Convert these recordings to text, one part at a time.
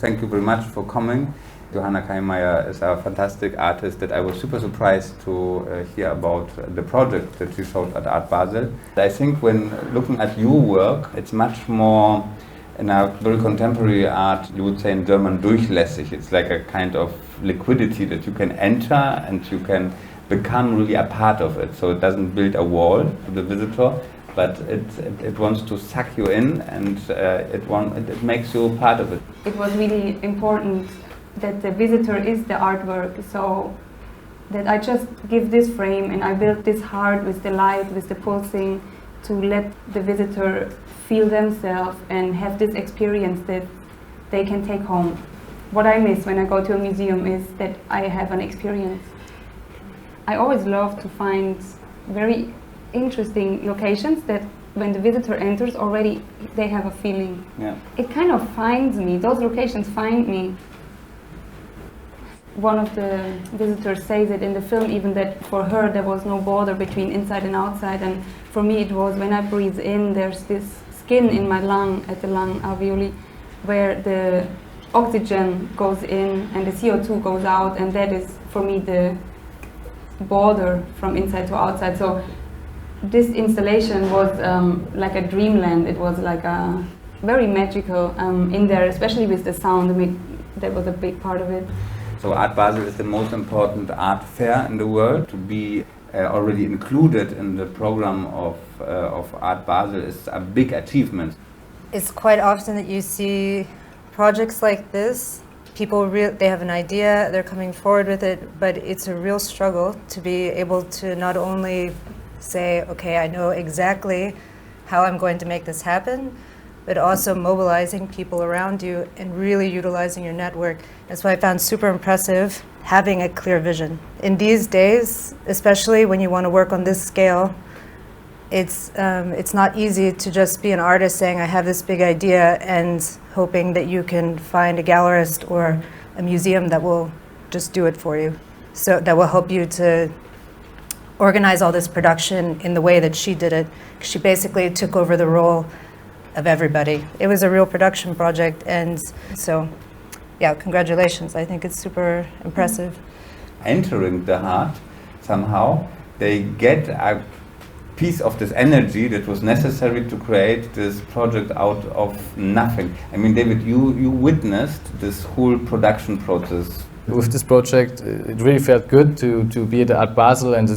thank you very much for coming. Johanna Keimeyer is a fantastic artist that I was super surprised to hear about the project that she showed at Art Basel. I think when looking at your work, it's much more in a very contemporary art, you would say in German, durchlässig. It's like a kind of liquidity that you can enter and you can become really a part of it. So it doesn't build a wall to the visitor, but it wants to suck you in, and it makes you part of it. It was really important that the visitor is the artwork, so that I just give this frame and I build this heart with the light, with the pulsing, to let the visitor feel themselves and have this experience that they can take home. What I miss when I go to a museum is that I have an experience. I always love to find very interesting locations that when the visitor enters already they have a feeling. Yeah. It kind of finds me, those locations find me. One of the visitors says it in the film even, that for her there was no border between inside and outside, and for me it was when I breathe in, there's this skin in my lung, at the lung alveoli, where the oxygen goes in and the CO2 goes out, and that is for me the border from inside to outside. So this installation was like a dreamland. It was like a very magical in there, especially with the sound. That was a big part of it. So Art Basel is the most important art fair in the world. To be already included in the program of Art Basel is a big achievement. It's quite often that you see projects like this. People they have an idea, they're coming forward with it, but it's a real struggle to be able to not only say, okay, I know exactly how I'm going to make this happen, but also mobilizing people around you and really utilizing your network. That's why I found super impressive having a clear vision. In these days, especially when you want to work on this scale, it's not easy to just be an artist saying, I have this big idea, and hoping that you can find a gallerist or a museum that will just do it for you. So that will help you to organize all this production in the way that she did it. She basically took over the role of everybody. It was a real production project, and so, yeah, congratulations. I think it's super impressive. Entering the heart, somehow, they get a piece of this energy that was necessary to create this project out of nothing. I mean, David, you witnessed this whole production process. With this project, it really felt good to be at Art Basel and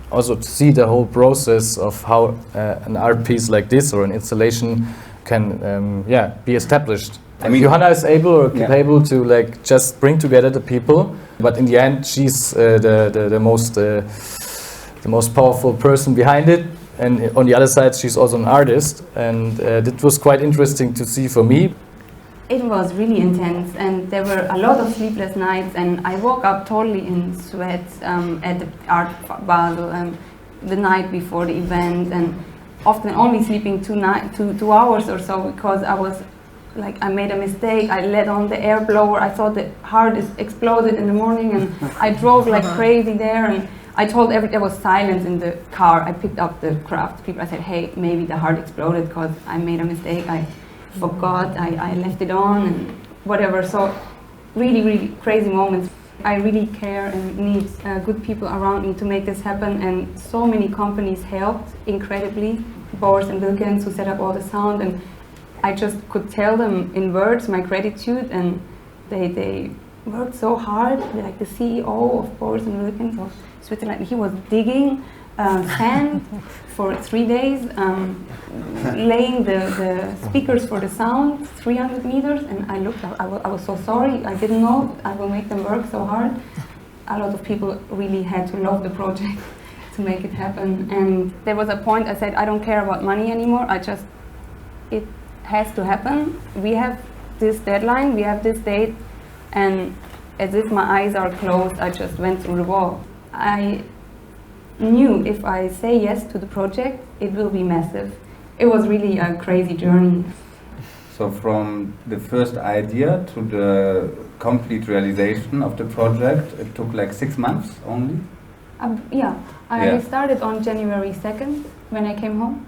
also to see the whole process of how an art piece like this or an installation can be established. I mean, Johanna is able or capable to like just bring together the people, but in the end she's the most powerful person behind it, and on the other side she's also an artist, and it was quite interesting to see for me. It was really intense, and there were a lot of sleepless nights, and I woke up totally in sweats at the Art Basel the night before the event, and often only sleeping 2 hours or so, because I was like, I made a mistake, I let on the air blower, I thought the heart exploded in the morning, and I drove like crazy there, and I told there was silence in the car. I picked up the craft people, I said, hey, maybe the heart exploded because I made a mistake, I forgot, I left it on and whatever. So really, really crazy moments. I really care and need good people around me to make this happen, and so many companies helped incredibly. Boris and Wilkins, who set up all the sound, and I just could tell them in words my gratitude, and they worked so hard. Like the CEO of Boris and Wilkins of Switzerland, he was digging sand for 3 days, laying the speakers for the sound 300 meters, and I looked up, I was so sorry, I didn't know I will make them work so hard. A lot of people really had to love the project to make it happen, and there was a point I said, I don't care about money anymore, it has to happen. We have this deadline, we have this date, and as if my eyes are closed, I just went through the wall. I knew if I say yes to the project, it will be massive. It was really a crazy journey. So from the first idea to the complete realization of the project, it took like 6 months only? I started on January 2nd when I came home,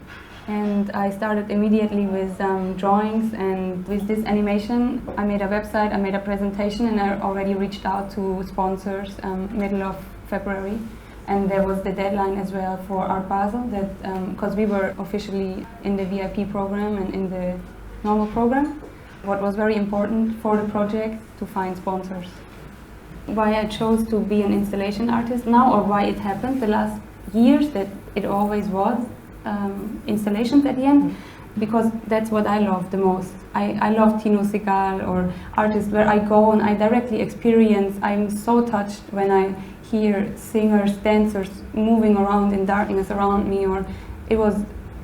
And I started immediately with drawings, and with this animation I made a website, I made a presentation, and I already reached out to sponsors middle of February. And there was the deadline as well for Art Basel, that because we were officially in the VIP program and in the normal program. What was very important for the project to find sponsors. Why I chose to be an installation artist now, or why it happened the last years, that it always was installations at the end, because that's what I love the most. I love Tino Segal or artists where I go and I directly experience. I'm so touched when I hear singers, dancers moving around in darkness around me. Or it was,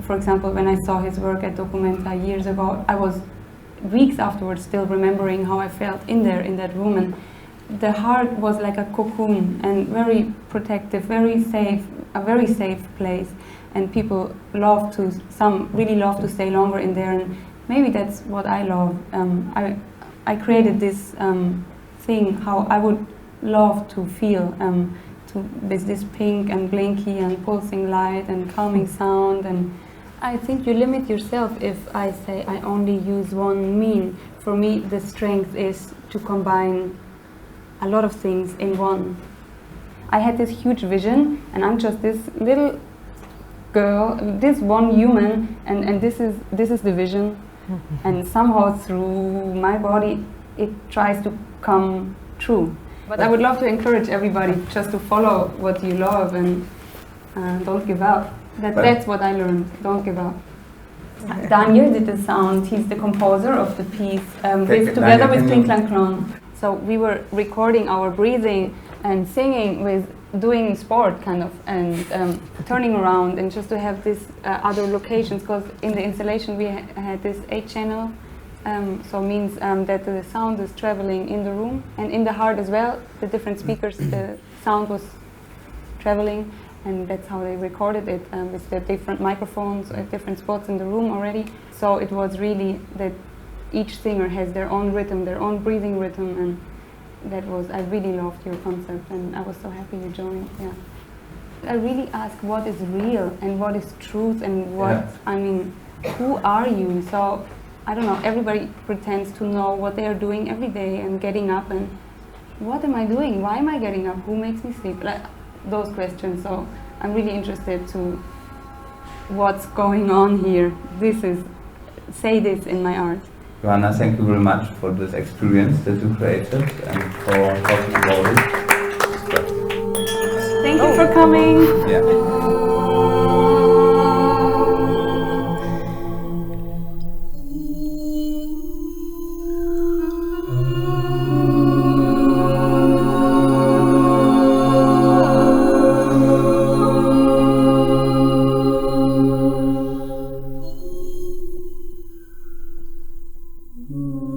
for example, when I saw his work at Documenta years ago, I was weeks afterwards still remembering how I felt in there, in that room. And the heart was like a cocoon and very protective, very safe, a very safe place. And people love to, some really love to stay longer in there, and maybe that's what I love. I created this thing, how I would love to feel, with this pink and blinky and pulsing light and calming sound. And I think you limit yourself if I say I only use one mean. For me, the strength is to combine a lot of things in one. I had this huge vision, and I'm just this little girl, this one human, and this is the vision. And somehow through my body it tries to come true. But I would love to encourage everybody just to follow what you love, and don't give up. That's what I learned, don't give up. Daniel did the sound, he's the composer of the piece, together with Kling Klang Klong. So we were recording our breathing and singing with doing sport kind of, and turning around, and just to have this other locations, because in the installation we had this 8-channel, so means that the sound is traveling in the room and in the heart as well. The different speakers, the sound was traveling, and that's how they recorded it, with the different microphones at different spots in the room already. So it was really that each singer has their own rhythm, their own breathing rhythm, and that was, I really loved your concept, and I was so happy you joined. Yeah, I really ask what is real and what is truth, and what, I mean, who are you? So I don't know, everybody pretends to know what they are doing every day and getting up, and what am I doing? Why am I getting up? Who makes me sleep? Like those questions. So I'm really interested to what's going on here. Say this in my art. Johanna, thank you very much for this experience that you created and for talking about it. Thank you for coming. Yeah. Ooh.